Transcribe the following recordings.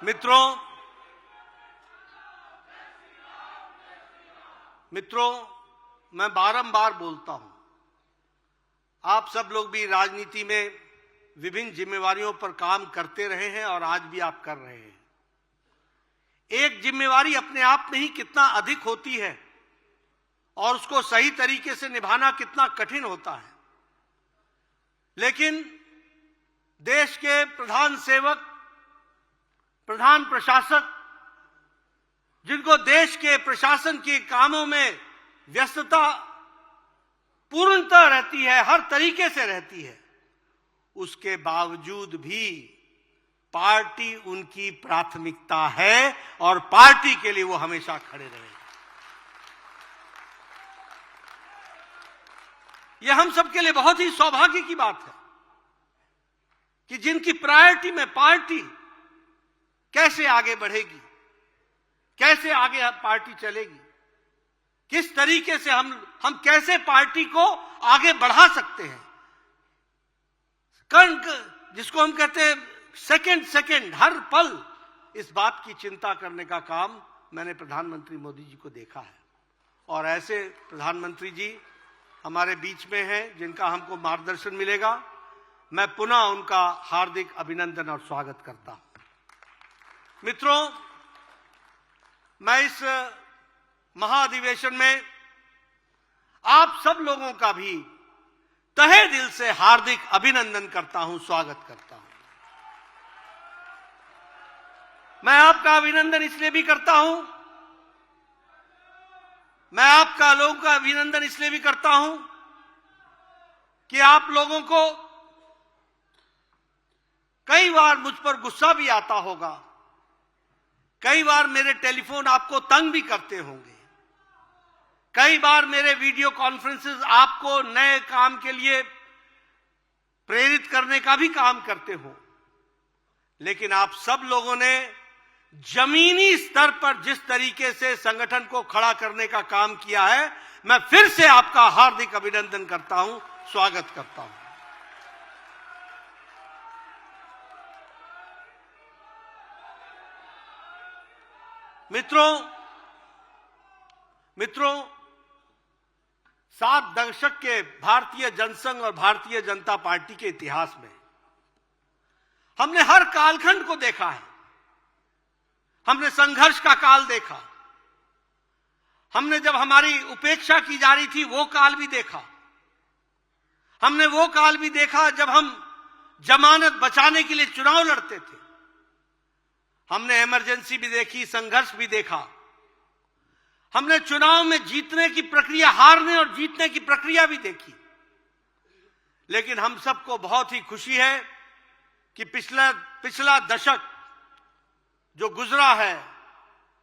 मित्रों, मैं बारंबार बोलता हूं, आप सब लोग भी राजनीति में विभिन्न जिम्मेवारियों पर काम करते रहे हैं और आज भी आप कर रहे हैं। एक जिम्मेवारी अपने आप में ही कितना अधिक होती है और उसको सही तरीके से निभाना कितना कठिन होता है, लेकिन देश के प्रधान सेवक, प्रधान प्रशासक, जिनको देश के प्रशासन के कामों में व्यस्तता पूर्णतः रहती है, हर तरीके से रहती है, उसके बावजूद भी पार्टी उनकी प्राथमिकता है और पार्टी के लिए वो हमेशा खड़े रहे। यह हम सबके लिए बहुत ही सौभाग्य की बात है कि जिनकी प्रायोरिटी में पार्टी कैसे आगे बढ़ेगी, कैसे आगे पार्टी चलेगी, किस तरीके से हम कैसे पार्टी को आगे बढ़ा सकते हैं, कण जिसको हम कहते हैं सेकंड हर पल इस बात की चिंता करने का काम मैंने प्रधानमंत्री मोदी जी को देखा है। और ऐसे प्रधानमंत्री जी हमारे बीच में हैं जिनका हमको मार्गदर्शन मिलेगा। मैं पुनः उनका हार्दिक अभिनंदन और स्वागत करता हूं। मित्रों, मैं इस महाधिवेशन में आप सब लोगों का भी तहे दिल से हार्दिक अभिनंदन करता हूं, स्वागत करता हूं। मैं आपका अभिनंदन इसलिए भी करता हूं, मैं आपका लोगों का अभिनंदन इसलिए भी करता हूं कि आप लोगों को कई बार मुझ पर गुस्सा भी आता होगा, कई बार मेरे टेलीफोन आपको तंग भी करते होंगे, कई बार मेरे वीडियो कॉन्फ्रेंसेस आपको नए काम के लिए प्रेरित करने का भी काम करते हो, लेकिन आप सब लोगों ने जमीनी स्तर पर जिस तरीके से संगठन को खड़ा करने का काम किया है, मैं फिर से आपका हार्दिक अभिनंदन करता हूं, स्वागत करता हूं। मित्रों, 7 दशक के भारतीय जनसंघ और भारतीय जनता पार्टी के इतिहास में हमने हर कालखंड को देखा है। हमने संघर्ष का काल देखा, हमने जब हमारी उपेक्षा की जा रही थी वो काल भी देखा, हमने वो काल भी देखा जब हम जमानत बचाने के लिए चुनाव लड़ते थे, हमने इमरजेंसी भी देखी, संघर्ष भी देखा, हमने चुनाव में जीतने की प्रक्रिया, हारने और जीतने की प्रक्रिया भी देखी। लेकिन हम सबको बहुत ही खुशी है कि पिछला दशक जो गुजरा है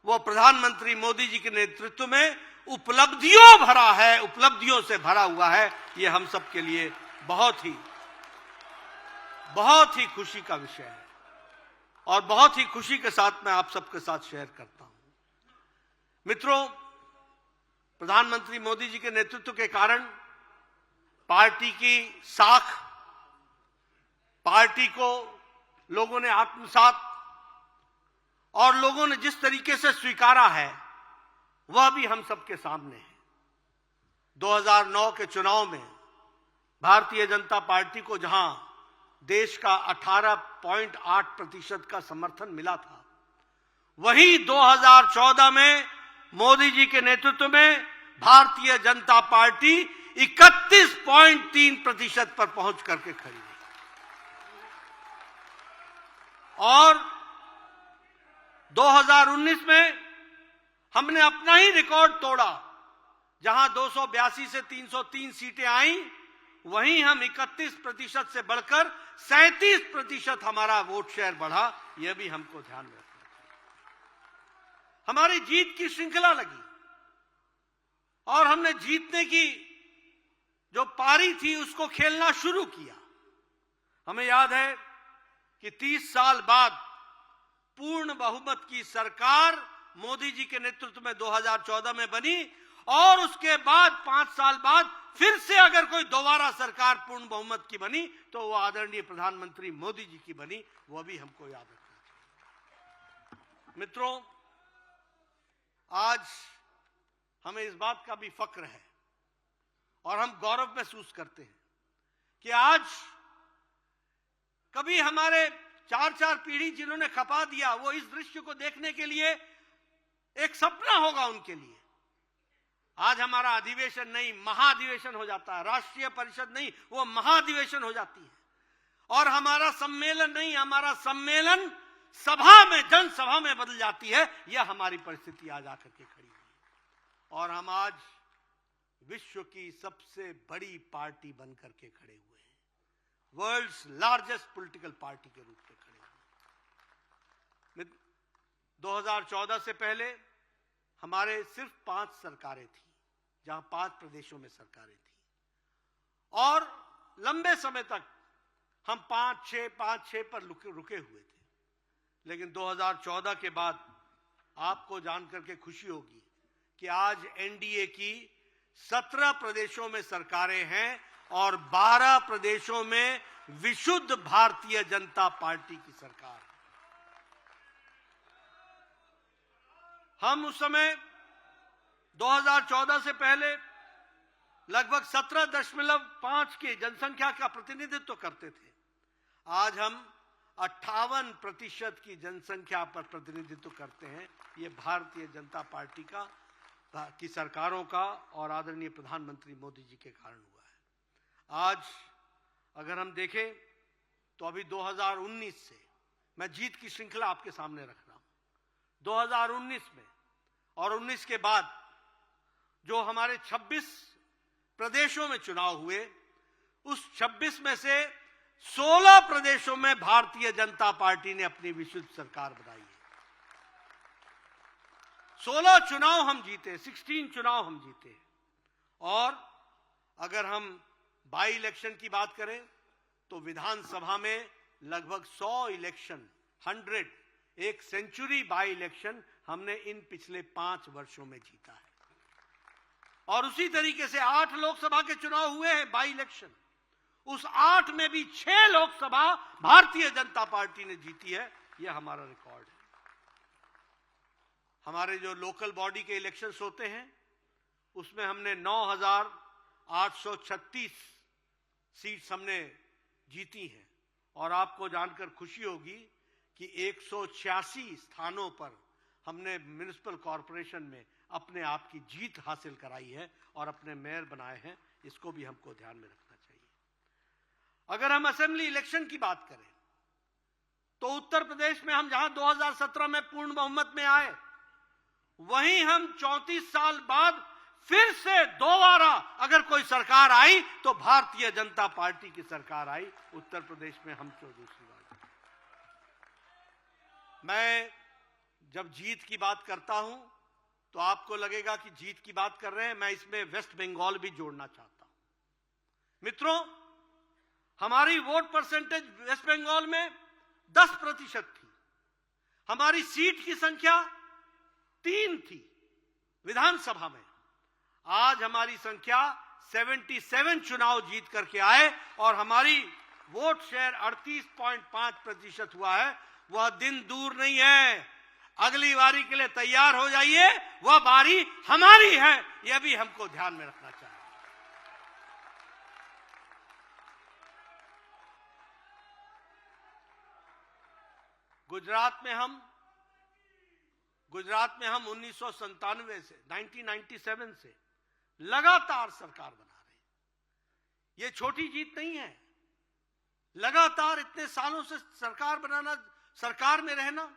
वो प्रधानमंत्री मोदी जी के नेतृत्व में उपलब्धियों भरा है, उपलब्धियों से भरा हुआ है। ये हम सबके लिए बहुत ही खुशी का विषय है और बहुत ही खुशी के साथ मैं आप सबके साथ शेयर करता हूं। मित्रों, प्रधानमंत्री मोदी जी के नेतृत्व के कारण पार्टी की साख, पार्टी को लोगों ने आत्मसात और लोगों ने जिस तरीके से स्वीकारा है वह भी हम सबके सामने है। 2009 के चुनाव में भारतीय जनता पार्टी को जहां देश का 18.8% का समर्थन मिला था, वहीं 2014 में मोदी जी के नेतृत्व में भारतीय जनता पार्टी 31.3% पर पहुंच करके खड़ी है। और 2019 में हमने अपना ही रिकॉर्ड तोड़ा, जहां 282 से 303 सीटें आई, वहीं हम 31% से बढ़कर 37% हमारा वोट शेयर बढ़ा। यह भी हमको ध्यान रखना चाहिए। हमारी जीत की श्रृंखला लगी और हमने जीतने की जो पारी थी उसको खेलना शुरू किया। हमें याद है कि 30 साल बाद पूर्ण बहुमत की सरकार मोदी जी के नेतृत्व में 2014 में बनी और उसके बाद 5 साल बाद फिर से अगर कोई दोबारा सरकार पूर्ण बहुमत की बनी तो वो आदरणीय प्रधानमंत्री मोदी जी की बनी। वो भी हमको याद रखना चाहिए। मित्रों, आज हमें इस बात का भी फक्र है और हम गौरव महसूस करते हैं कि आज कभी हमारे चार पीढ़ी जिन्होंने खपा दिया, वो इस दृश्य को देखने के लिए एक सपना होगा उनके लिए। आज हमारा अधिवेशन नहीं, महाधिवेशन हो जाता है। राष्ट्रीय परिषद नहीं, वो महाधिवेशन हो जाती है। और हमारा सम्मेलन नहीं, हमारा सम्मेलन सभा में, जनसभा में बदल जाती है। यह हमारी परिस्थिति आज आकर के खड़ी हुई है और हम आज विश्व की सबसे बड़ी पार्टी बनकर के खड़े हुए हैं, वर्ल्ड्स लार्जेस्ट पॉलिटिकल पार्टी के रूप में खड़े हुए। 2014 से पहले हमारे सिर्फ 5 सरकारें थी, जहां 5 प्रदेशों में सरकारें थी और लंबे समय तक हम 5-6 पर रुके हुए थे। लेकिन 2014 के बाद आपको जानकर के खुशी होगी कि आज एनडीए की 17 प्रदेशों में सरकारें हैं और 12 प्रदेशों में विशुद्ध भारतीय जनता पार्टी की सरकार है। हम उस समय 2014 से पहले लगभग 17.5 की जनसंख्या का प्रतिनिधित्व करते थे। आज हम 58% की जनसंख्या पर प्रतिनिधित्व करते हैं। ये भारतीय जनता पार्टी की सरकारों का और आदरणीय प्रधानमंत्री मोदी जी के कारण हुआ है। आज अगर हम देखें तो अभी 2019 से मैं जीत की श्रृंखला आपके सामने रख रहा हूं। 2019 में और 19 के बाद जो हमारे 26 प्रदेशों में चुनाव हुए, उस 26 में से 16 प्रदेशों में भारतीय जनता पार्टी ने अपनी विशुद्ध सरकार बनाई है। 16 चुनाव हम जीते, 16 चुनाव हम जीते। और अगर हम बाई इलेक्शन की बात करें तो विधानसभा में लगभग 100 इलेक्शन, 100, एक सेंचुरी बाई इलेक्शन हमने इन पिछले 5 वर्षों में जीता है। और उसी तरीके से 8 लोकसभा के चुनाव हुए हैं बाई इलेक्शन, उस 8 में भी 6 लोकसभा भारतीय जनता पार्टी ने जीती है। यह हमारा रिकॉर्ड है। हमारे जो लोकल बॉडी के इलेक्शंस होते हैं उसमें हमने 9,836 सीट्स हमने जीती हैं और आपको जानकर खुशी होगी कि 186 स्थानों पर हमने म्युनिसिपल कॉरपोरेशन में अपने आप की जीत हासिल कराई है और अपने मेयर बनाए हैं। इसको भी हमको ध्यान में रखना चाहिए। अगर हम असेंबली इलेक्शन की बात करें तो उत्तर प्रदेश में हम जहां 2017 में पूर्ण बहुमत में आए, वहीं हम 34 साल बाद फिर से दोबारा अगर कोई सरकार आई तो भारतीय जनता पार्टी की सरकार आई। उत्तर प्रदेश में हम तो दूसरी बार। मैं जब जीत की बात करता हूं तो आपको लगेगा कि जीत की बात कर रहे हैं, मैं इसमें वेस्ट बंगाल भी जोड़ना चाहता हूं। मित्रों, हमारी वोट परसेंटेज वेस्ट बंगाल में 10% थी। हमारी सीट की संख्या 3 थी विधानसभा में। आज हमारी संख्या 77 चुनाव जीत करके आए और हमारी वोट शेयर 38.5% हुआ है। वह दिन दूर नहीं है। अगली बारी के लिए तैयार हो जाइए, वह बारी हमारी है। यह भी हमको ध्यान में रखना चाहिए। गुजरात में हम 1997 से लगातार सरकार बना रहे हैं। यह छोटी जीत नहीं है। लगातार इतने सालों से सरकार बनाना, सरकार में रहना,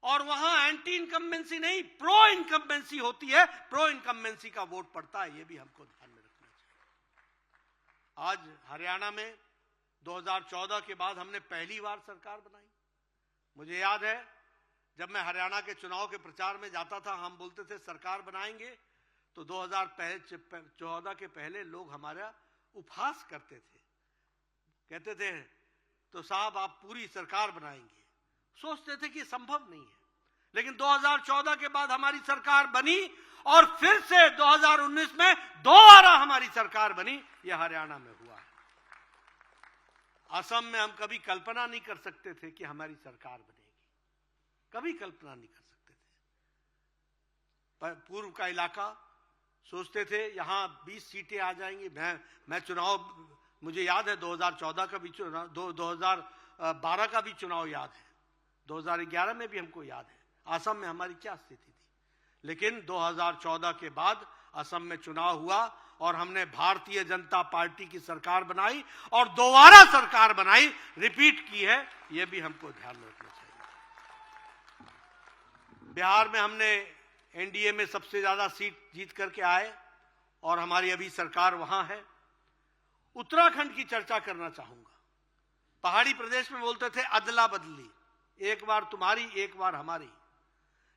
और वहां एंटी इनकम्बेंसी नहीं, प्रो इनकम्बेंसी होती है। प्रो इनकम्बेंसी का वोट पड़ता है। यह भी हमको ध्यान में रखना चाहिए। आज हरियाणा में 2014 के बाद हमने पहली बार सरकार बनाई। मुझे याद है जब मैं हरियाणा के चुनाव के प्रचार में जाता था, हम बोलते थे सरकार बनाएंगे, तो 2014 के पहले लोग हमारा उपहास करते थे, कहते थे तो साहब आप पूरी सरकार बनाएंगे। सोचते थे कि संभव नहीं है। लेकिन 2014 के बाद हमारी सरकार बनी और फिर से 2019 में दोबारा हमारी सरकार बनी। यह हरियाणा में हुआ है। असम में हम कभी कल्पना नहीं कर सकते थे कि हमारी सरकार बनेगी। कभी कल्पना नहीं कर सकते थे। पूर्व का इलाका सोचते थे यहां 20 सीटें आ जाएंगी। मैं चुनाव, मुझे याद है 2014 का भी चुनाव, 2012 का भी चुनाव याद है, 2011 में भी हमको याद है असम में हमारी क्या स्थिति थी। लेकिन 2014 के बाद असम में चुनाव हुआ और हमने भारतीय जनता पार्टी की सरकार बनाई और दोबारा सरकार बनाई, रिपीट की है, यह भी हमको ध्यान में रखना चाहिए। बिहार में हमने एनडीए में सबसे ज्यादा सीट जीत करके आए और हमारी अभी सरकार वहां है। उत्तराखंड की चर्चा करना चाहूंगा। पहाड़ी प्रदेश में बोलते थे अदला बदली, एक बार तुम्हारी एक बार हमारी,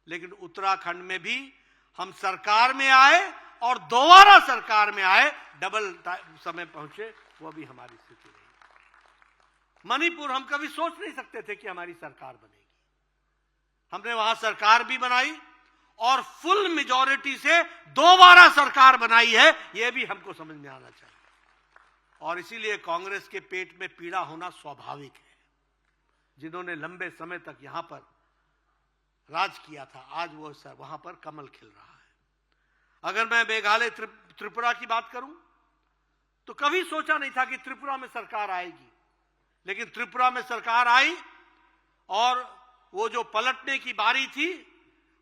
लेकिन उत्तराखंड में भी हम सरकार में आए और दोबारा सरकार में आए, डबल समय पहुंचे, वो भी हमारी स्थिति रही। मणिपुर हम कभी सोच नहीं सकते थे कि हमारी सरकार बनेगी, हमने वहां सरकार भी बनाई और फुल मेजॉरिटी से दोबारा सरकार बनाई है, यह भी हमको समझ में आना चाहिए। और इसीलिए कांग्रेस के पेट में पीड़ा होना स्वाभाविक है। जिन्होंने लंबे समय तक यहां पर राज किया था, आज वो वहां पर कमल खिल रहा है। अगर मैं मेघालय त्रिपुरा की बात करूं तो कभी सोचा नहीं था कि त्रिपुरा में सरकार आएगी, लेकिन त्रिपुरा में सरकार आई और वो जो पलटने की बारी थी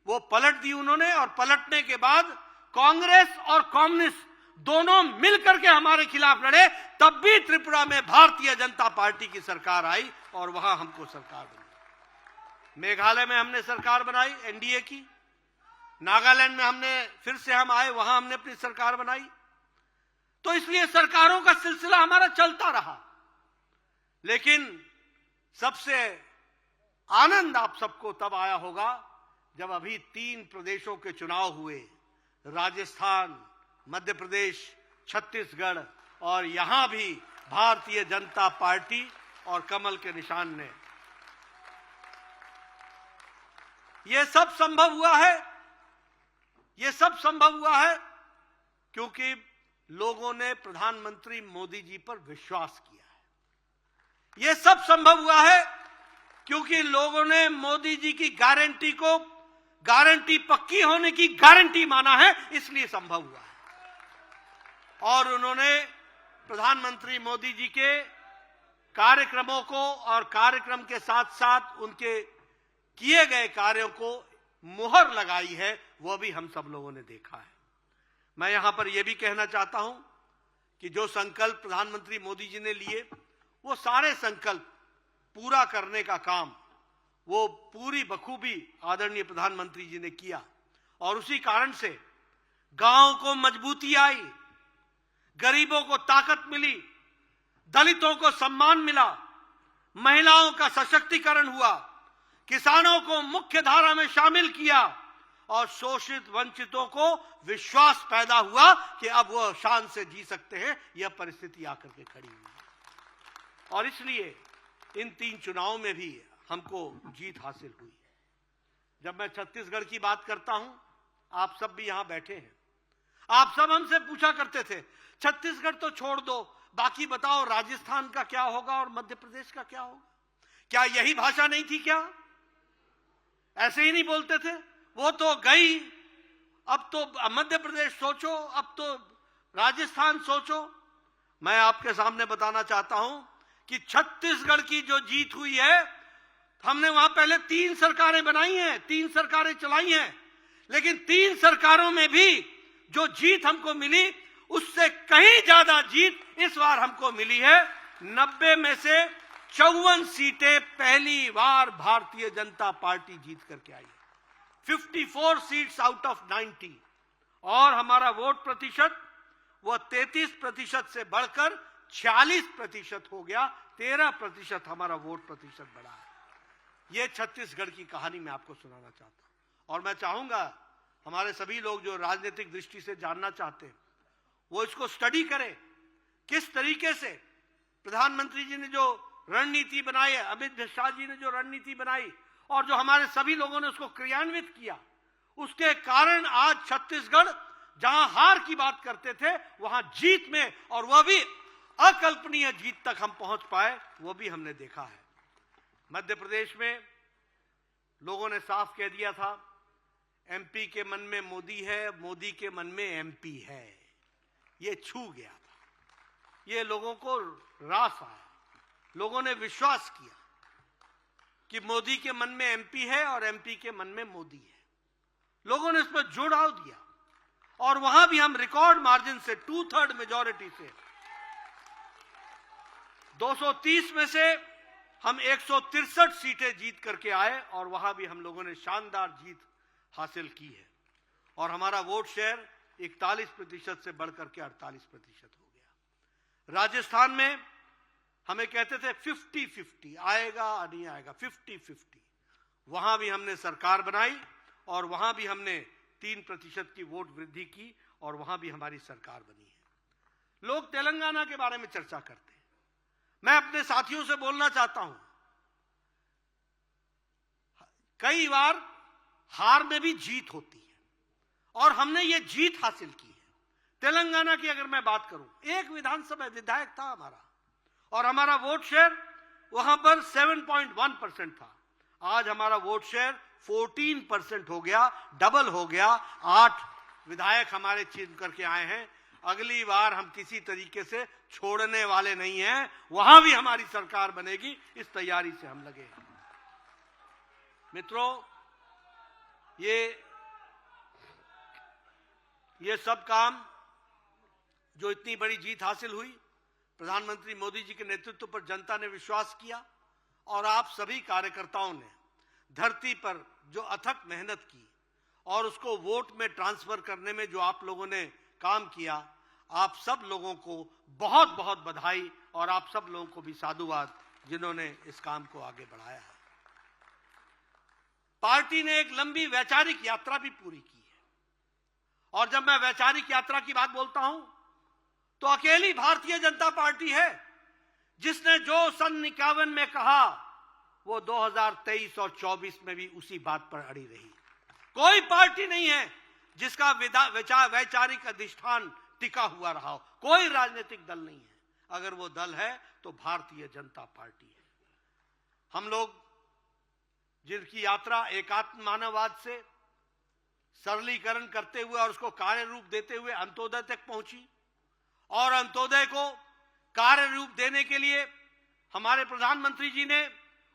वो पलट दी उन्होंने। और पलटने के बाद कांग्रेस और कम्युनिस्ट दोनों मिलकर के हमारे खिलाफ लड़े, तब भी त्रिपुरा में भारतीय जनता पार्टी की सरकार आई और वहां हमको सरकार बनी। मेघालय में हमने सरकार बनाई एनडीए की, नागालैंड में हमने फिर से हम आए, वहां हमने अपनी सरकार बनाई। तो इसलिए सरकारों का सिलसिला हमारा चलता रहा। लेकिन सबसे आनंद आप सबको तब आया होगा जब अभी 3 प्रदेशों के चुनाव हुए, राजस्थान, मध्य प्रदेश, छत्तीसगढ़, और यहां भी भारतीय जनता पार्टी और कमल के निशान ने। यह सब संभव हुआ है, यह सब संभव हुआ है क्योंकि लोगों ने प्रधानमंत्री मोदी जी पर विश्वास किया है। यह सब संभव हुआ है क्योंकि लोगों ने मोदी जी की गारंटी को गारंटी पक्की होने की गारंटी माना है, इसलिए संभव हुआ है। और उन्होंने प्रधानमंत्री मोदी जी के कार्यक्रमों को और कार्यक्रम के साथ साथ उनके किए गए कार्यों को मुहर लगाई है, वो भी हम सब लोगों ने देखा है। मैं यहां पर यह भी कहना चाहता हूं कि जो संकल्प प्रधानमंत्री मोदी जी ने लिए, वो सारे संकल्प पूरा करने का काम वो पूरी बखूबी आदरणीय प्रधानमंत्री जी ने किया। और उसी कारण से गांव को मजबूती आई, गरीबों को ताकत मिली, दलितों को सम्मान मिला, महिलाओं का सशक्तिकरण हुआ, किसानों को मुख्य धारा में शामिल किया और शोषित वंचितों को विश्वास पैदा हुआ कि अब वो शान से जी सकते हैं। यह परिस्थिति आकर के खड़ी हुई और इसलिए इन 3 चुनावों में भी हमको जीत हासिल हुई है। जब मैं छत्तीसगढ़ की बात करता हूं, आप सब भी यहां बैठे हैं, आप सब हमसे पूछा करते थे छत्तीसगढ़ तो छोड़ दो, बाकी बताओ राजस्थान का क्या होगा और मध्य प्रदेश का क्या होगा? क्या यही भाषा नहीं थी क्या? ऐसे ही नहीं बोलते थे? वो तो गई, अब तो मध्य प्रदेश सोचो, अब तो राजस्थान सोचो। मैं आपके सामने बताना चाहता हूं कि छत्तीसगढ़ की जो जीत हुई है, हमने वहां पहले 3 सरकारें बनाई हैं, 3 सरकारें चलाई हैं, लेकिन 3 सरकारों में भी जो जीत हमको मिली उससे कहीं ज्यादा जीत इस बार हमको मिली है। 90 में से 54 सीटें पहली बार भारतीय जनता पार्टी जीत करके आई है, 54 सीट्स आउट ऑफ 90। और हमारा वोट प्रतिशत वो 33% से बढ़कर 46% हो गया, 13% हमारा वोट प्रतिशत बढ़ा है। यह छत्तीसगढ़ की कहानी मैं आपको सुनाना चाहता हूं। और मैं चाहूंगा हमारे सभी लोग जो राजनीतिक दृष्टि से जानना चाहते हैं वो इसको स्टडी करें, किस तरीके से प्रधानमंत्री जी ने जो रणनीति बनाई है, अमित शाह जी ने जो रणनीति बनाई और जो हमारे सभी लोगों ने उसको क्रियान्वित किया, उसके कारण आज छत्तीसगढ़ जहां हार की बात करते थे वहां जीत में, और वह भी अकल्पनीय जीत तक हम पहुंच पाए, वो भी हमने देखा है। मध्य प्रदेश में लोगों ने साफ कह दिया था, एमपी के मन में मोदी है, मोदी के मन में एमपी है। ये छू गया था, ये लोगों को रास आया, लोगों ने विश्वास किया कि मोदी के मन में एमपी है और एमपी के मन में मोदी है। लोगों ने इस पर जुड़ाव दिया और वहां भी हम रिकॉर्ड मार्जिन से 2/3 मेजॉरिटी से 230 में से हम 163 सीटें जीत करके आए और वहां भी हम लोगों ने शानदार जीत हासिल की है और हमारा वोट शेयर 41% से बढ़कर के 48% हो गया। राजस्थान में हमें कहते थे 50-50 आएगा नहीं आएगा, 50-50। वहां भी हमने सरकार बनाई और वहां भी हमने 3% की वोट वृद्धि की और वहां भी हमारी सरकार बनी है। लोग तेलंगाना के बारे में चर्चा करते हैं। मैं अपने साथियों से बोलना चाहता हूं, कई बार हार में भी जीत होती है और हमने ये जीत हासिल की है। तेलंगाना की अगर मैं बात करूं, एक विधानसभा विधायक था हमारा और हमारा वोट शेयर वहां पर 7.1% था। आज हमारा वोट शेयर 14% हो गया, डबल हो गया। 8 विधायक हमारे चुन करके आए हैं। अगली बार हम किसी तरीके से छोड़ने वाले नहीं हैं, वहां भी हमारी सरकार बनेगी, इस तैयारी से हम लगे हैं। मित्रों, ये सब काम जो इतनी बड़ी जीत हासिल हुई, प्रधानमंत्री मोदी जी के नेतृत्व पर जनता ने विश्वास किया और आप सभी कार्यकर्ताओं ने धरती पर जो अथक मेहनत की और उसको वोट में ट्रांसफर करने में जो आप लोगों ने काम किया, आप सब लोगों को बहुत बहुत बधाई और आप सब लोगों को भी साधुवाद जिन्होंने इस काम को आगे बढ़ाया है। पार्टी ने एक लंबी वैचारिक यात्रा भी पूरी की है और जब मैं वैचारिक यात्रा की बात बोलता हूं तो अकेली भारतीय जनता पार्टी है जिसने जो सन 51 में कहा वो 2023 और 24 में भी उसी बात पर अड़ी रही। कोई पार्टी नहीं है जिसका वैचारिक अधिष्ठान टिका हुआ रहा हो। कोई राजनीतिक दल नहीं है, अगर वो दल है तो भारतीय जनता पार्टी है। हम लोग जिनकी यात्रा एकात्म मानववाद से सरलीकरण करते हुए और उसको कार्य रूप देते हुए अंत्योदय तक पहुंची और अंत्योदय को कार्य रूप देने के लिए हमारे प्रधानमंत्री जी ने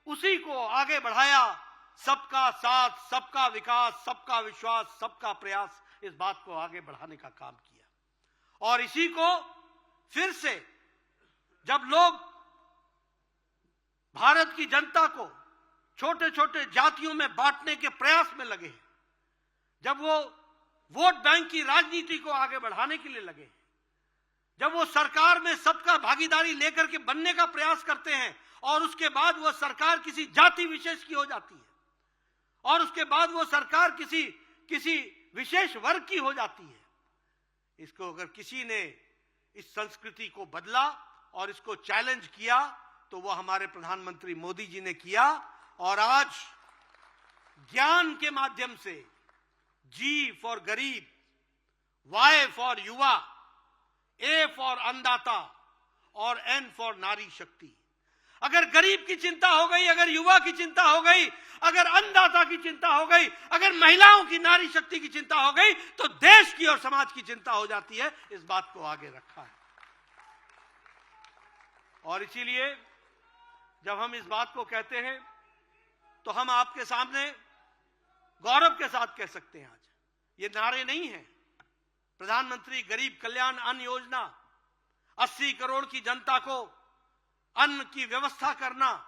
उसी को आगे बढ़ाया। सबका साथ, सबका विकास, सबका विश्वास, सबका प्रयास, इस बात को आगे बढ़ाने का काम किया और इसी को फिर से जब लोग भारत की जनता को छोटे छोटे जातियों में बांटने के प्रयास में लगे हैं, जब वो वोट बैंक की राजनीति को आगे बढ़ाने के लिए लगे हैं, जब वो सरकार में सबका भागीदारी लेकर के बनने का प्रयास करते हैं और उसके बाद वो सरकार किसी जाति विशेष की हो जाती है और उसके बाद वो सरकार किसी विशेष वर्ग की हो जाती है, इसको अगर किसी ने इस संस्कृति को बदला और इसको चैलेंज किया तो वो हमारे प्रधानमंत्री मोदी जी ने किया और आज ज्ञान के माध्यम से जी फॉर गरीब, वाई फॉर युवा, ए फॉर अन्नदाता और एन फॉर नारी शक्ति। अगर गरीब की चिंता हो गई, अगर युवा की चिंता हो गई, अगर अन्नदाता की चिंता हो गई, अगर महिलाओं की नारी शक्ति की चिंता हो गई तो देश की और समाज की चिंता हो जाती है। इस बात को आगे रखा है और इसीलिए जब हम इस बात को कहते हैं तो हम आपके सामने गौरव के साथ कह सकते हैं, आज ये नारे नहीं हैं। प्रधानमंत्री गरीब कल्याण अन्न योजना, 80 करोड़ की जनता को अन्न की व्यवस्था करना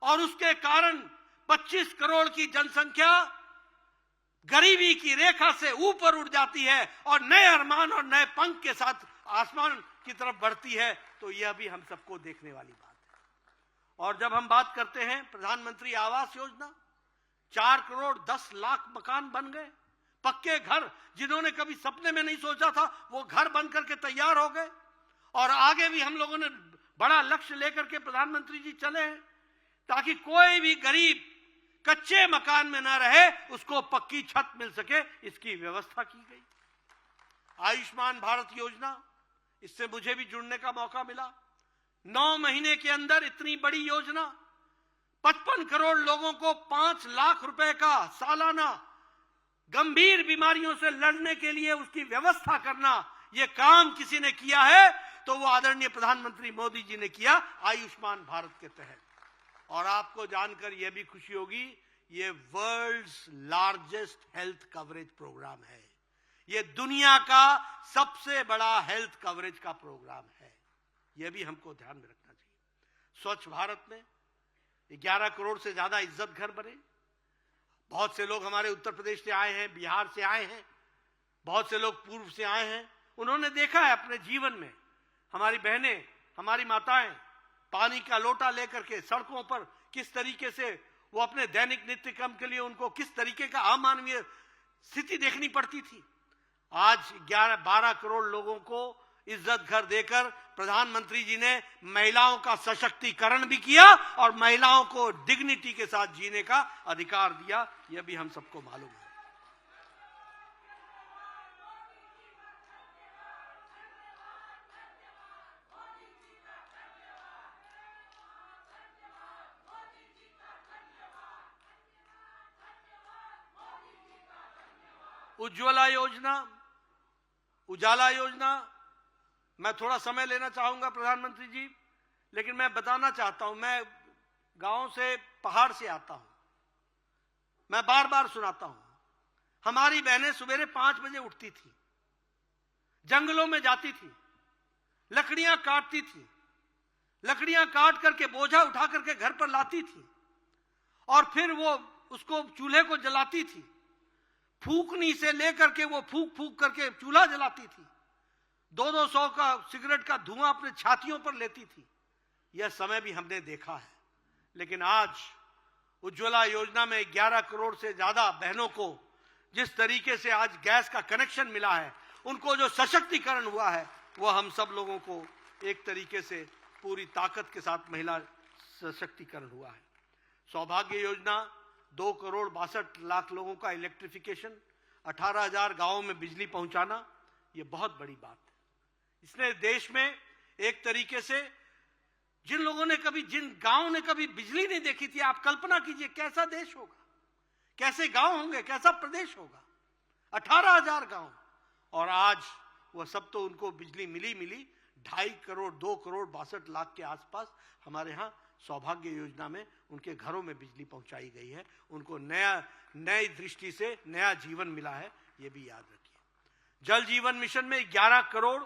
और उसके कारण 25 करोड़ की जनसंख्या गरीबी की रेखा से ऊपर उठ जाती है और नए अरमान और नए पंख के साथ आसमान की तरफ बढ़ती है, तो यह भी हम सबको देखने वाली बात है। और जब हम बात करते हैं प्रधानमंत्री आवास योजना, 4 करोड़ 10 लाख मकान बन गए, पक्के घर, जिन्होंने कभी सपने में नहीं सोचा था वो घर बन करके तैयार हो गए। और आगे भी हम लोगों ने बड़ा लक्ष्य लेकर के प्रधानमंत्री जी चले हैं ताकि कोई भी गरीब कच्चे मकान में ना रहे, उसको पक्की छत मिल सके, इसकी व्यवस्था की गई। आयुष्मान भारत योजना, इससे मुझे भी जुड़ने का मौका मिला। 9 महीने के अंदर इतनी बड़ी योजना, 55 करोड़ लोगों को 5 लाख रुपए का सालाना गंभीर बीमारियों से लड़ने के लिए उसकी व्यवस्था करना, यह काम किसी ने किया है तो वो आदरणीय प्रधानमंत्री मोदी जी ने किया आयुष्मान भारत के तहत। और आपको जानकर यह भी खुशी होगी, ये world's largest health coverage programme है। ये दुनिया का सबसे बड़ा हेल्थ कवरेज का प्रोग्राम है। यह भी हमको ध्यान में रखना चाहिए। स्वच्छ भारत में 11 करोड़ से ज्यादा इज्जत घर बने। बहुत से लोग हमारे उत्तर प्रदेश से आए हैं, बिहार से आए हैं, बहुत से लोग पूर्व से आए हैं। उन्होंने देखा है अपने जीवन में हमारी बहनें, हमारी माताएं पानी का लोटा लेकर के सड़कों पर किस तरीके से वो अपने दैनिक नित्य कर्म के लिए उनको किस तरीके का अमानवीय स्थिति देखनी पड़ती थी। आज 11-12 करोड़ लोगों को इज्जत घर देकर प्रधानमंत्री जी ने महिलाओं का सशक्तिकरण भी किया और महिलाओं को डिग्निटी के साथ जीने का अधिकार दिया। यह भी हम सबको मालूम है। उज्ज्वला योजना, उजाला योजना, मैं थोड़ा समय लेना चाहूंगा प्रधानमंत्री जी, लेकिन मैं बताना चाहता हूं, मैं गांव से, पहाड़ से आता हूं। मैं बार बार सुनाता हूं, हमारी बहनें सवेरे 5 बजे उठती थी, जंगलों में जाती थी, लकड़ियां काटती थी, लकड़ियां काट करके बोझा उठा करके घर पर लाती थी और फिर वो उसको चूल्हे को जलाती थी। फूकनी से लेकर के वो फूक फूक करके चूल्हा जलाती थी। 200 का सिगरेट का धुआं अपने छातियों पर लेती थी। यह समय भी हमने देखा है। लेकिन आज उज्ज्वला योजना में 11 करोड़ से ज्यादा बहनों को जिस तरीके से आज गैस का कनेक्शन मिला है, उनको जो सशक्तिकरण हुआ है, वह हम सब लोगों को एक तरीके से पूरी ताकत के साथ महिला सशक्तिकरण हुआ है। सौभाग्य योजना, 2 करोड़ 62 लाख लोगों का इलेक्ट्रिफिकेशन, 18,000 गांवों में बिजली पहुंचाना, यह बहुत बड़ी बात है। इसने देश में एक तरीके से जिन लोगों ने कभी, जिन गांव ने कभी बिजली नहीं देखी थी, आप कल्पना कीजिए कैसा देश होगा, कैसे गांव होंगे, कैसा प्रदेश होगा। 18,000 गांव, और आज वह सब तो उनको बिजली मिली 2.5 करोड़ 2 करोड़ 62 लाख के आसपास हमारे यहाँ सौभाग्य योजना में उनके घरों में बिजली पहुंचाई गई है। उनको नई दृष्टि से नया जीवन मिला है, यह भी याद रखिए। जल जीवन मिशन में 11 करोड़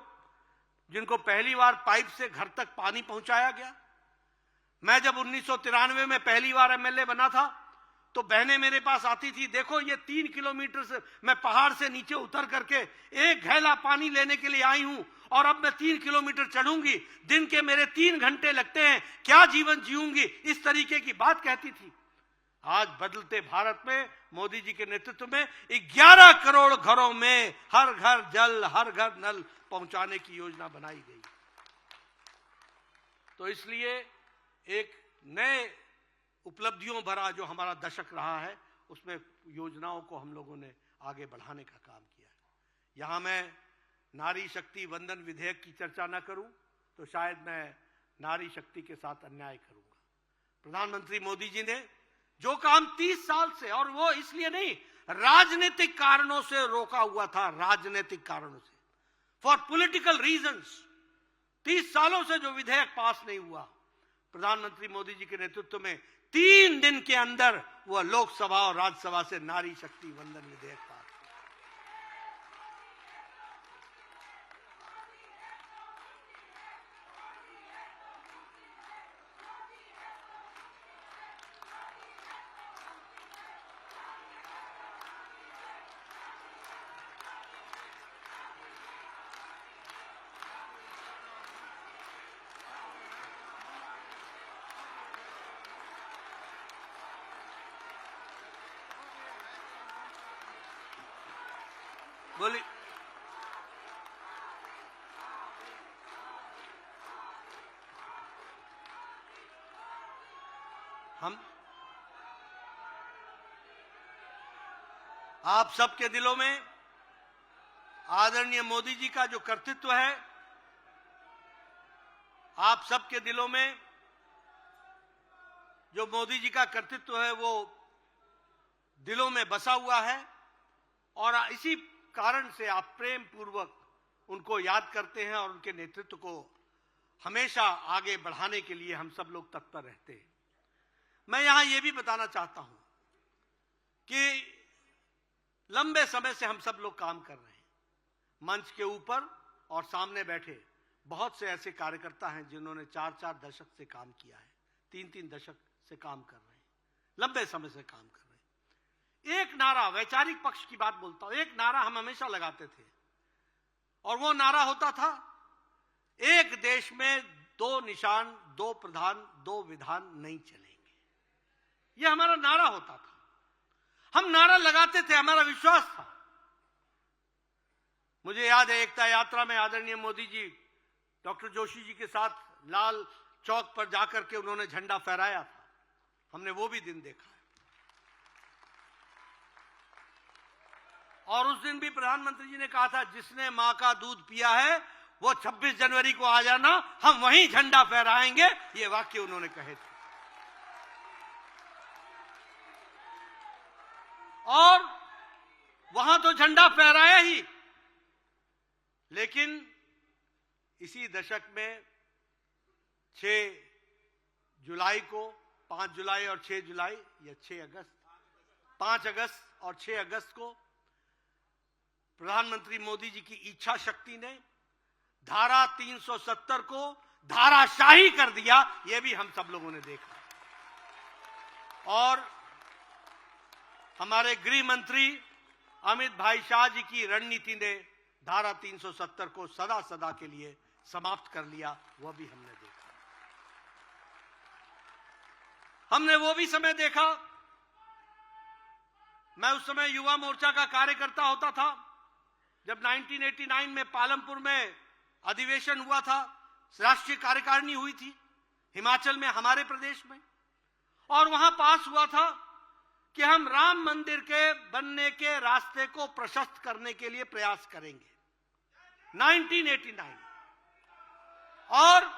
जिनको पहली बार पाइप से घर तक पानी पहुंचाया गया। मैं जब 1993 में पहली बार एमएलए बना था तो बहनें मेरे पास आती थी, देखो ये 3 किलोमीटर से मैं पहाड़ से नीचे उतर करके एक घैला पानी लेने के लिए आई हूं और अब मैं 3 किलोमीटर चढ़ूंगी, दिन के मेरे 3 घंटे लगते हैं, क्या जीवन जीऊंगी, इस तरीके की बात कहती थी। आज बदलते भारत में मोदी जी के नेतृत्व में 11 करोड़ घरों में हर घर जल, हर घर नल पहुंचाने की योजना बनाई गई। तो इसलिए एक नए उपलब्धियों भरा जो हमारा दशक रहा है, उसमें योजनाओं को हम लोगों ने आगे बढ़ाने का काम किया है। यहां मैं नारी शक्ति वंदन विधेयक की चर्चा न करूं तो शायद मैं नारी शक्ति के साथ अन्याय करूंगा। प्रधानमंत्री मोदी जी ने जो काम 30 साल से, और वो इसलिए नहीं, राजनीतिक कारणों से रोका हुआ था, राजनीतिक कारणों से, फॉर पॉलिटिकल रीजंस 30 सालों से जो विधेयक पास नहीं हुआ, प्रधानमंत्री मोदी जी के नेतृत्व में 3 दिन के अंदर वह लोकसभा और राज्यसभा से नारी शक्ति वंदन विधेयक पास। बोली हम आप सबके दिलों में आदरणीय मोदी जी का जो कर्तृत्व है, आप सबके दिलों में जो मोदी जी का कर्तृत्व है वो दिलों में बसा हुआ है और इसी कारण से आप प्रेम पूर्वक उनको याद करते हैं और उनके नेतृत्व को हमेशा आगे बढ़ाने के लिए हम सब लोग तत्पर रहते हैं। मैं यहां यह भी बताना चाहता हूं कि लंबे समय से हम सब लोग काम कर रहे हैं। मंच के ऊपर और सामने बैठे बहुत से ऐसे कार्यकर्ता हैं जिन्होंने 4-4 दशक से काम किया है, 3-3 दशक से काम कर रहे हैं, लंबे समय से काम कर रहे हैं। एक नारा, वैचारिक पक्ष की बात बोलता हूं, एक नारा हम हमेशा लगाते थे और वो नारा होता था, एक देश में 2 निशान, 2 प्रधान, 2 विधान नहीं चलेंगे। ये हमारा नारा होता था। हम नारा लगाते थे, हमारा विश्वास था। मुझे याद है एकता यात्रा में आदरणीय मोदी जी डॉक्टर जोशी जी के साथ लाल चौक पर जाकर के उन्होंने झंडा फहराया था। हमने वो भी दिन देखा है। और उस दिन भी प्रधानमंत्री जी ने कहा था, जिसने मां का दूध पिया है वो 26 जनवरी को आ जाना, हम वहीं झंडा फहराएंगे। ये वाक्य उन्होंने कहे थे। और वहां तो झंडा फहराया ही, लेकिन इसी दशक में 6 जुलाई को, 5 जुलाई और 6 जुलाई या 6 अगस्त, 5 अगस्त और 6 अगस्त को प्रधानमंत्री मोदी जी की इच्छा शक्ति ने धारा 370 को धाराशाही कर दिया। यह भी हम सब लोगों ने देखा। और हमारे गृह मंत्री अमित भाई शाह जी की रणनीति ने धारा 370 को सदा सदा के लिए समाप्त कर लिया। वह भी हमने देखा। हमने वो भी समय देखा, मैं उस समय युवा मोर्चा का कार्यकर्ता होता था, जब 1989 में पालमपुर में अधिवेशन हुआ था, राष्ट्रीय कार्यकारिणी हुई थी हिमाचल में, हमारे प्रदेश में, और वहां पास हुआ था कि हम राम मंदिर के बनने के रास्ते को प्रशस्त करने के लिए प्रयास करेंगे, 1989। और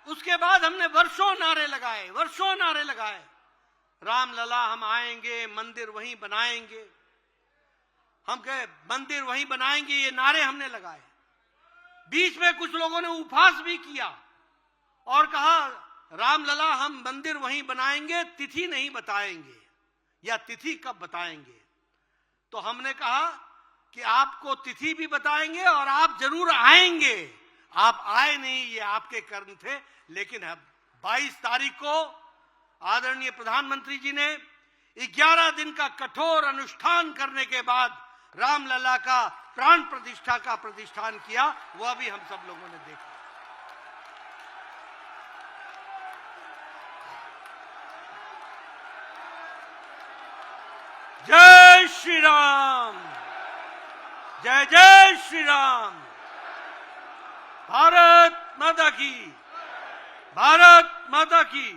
उसके बाद हमने वर्षों नारे लगाए, राम लला हम आएंगे, मंदिर वहीं बनाएंगे, हम कहे मंदिर वहीं बनाएंगे, ये नारे हमने लगाए। बीच में कुछ लोगों ने उपहास भी किया और कहा, राम लला हम मंदिर वहीं बनाएंगे, तिथि नहीं बताएंगे, या तिथि कब बताएंगे। तो हमने कहा कि आपको तिथि भी बताएंगे और आप जरूर आएंगे। आप आए नहीं, ये आपके कर्म थे, लेकिन 22 तारीख को आदरणीय प्रधानमंत्री जी ने 11 दिन का कठोर अनुष्ठान करने के बाद रामलला का प्राण प्रतिष्ठा का प्रतिष्ठान किया। वह भी हम सब लोगों ने देखा। जय श्री राम, जय जय श्री राम। भारत माता की, भारत माता की।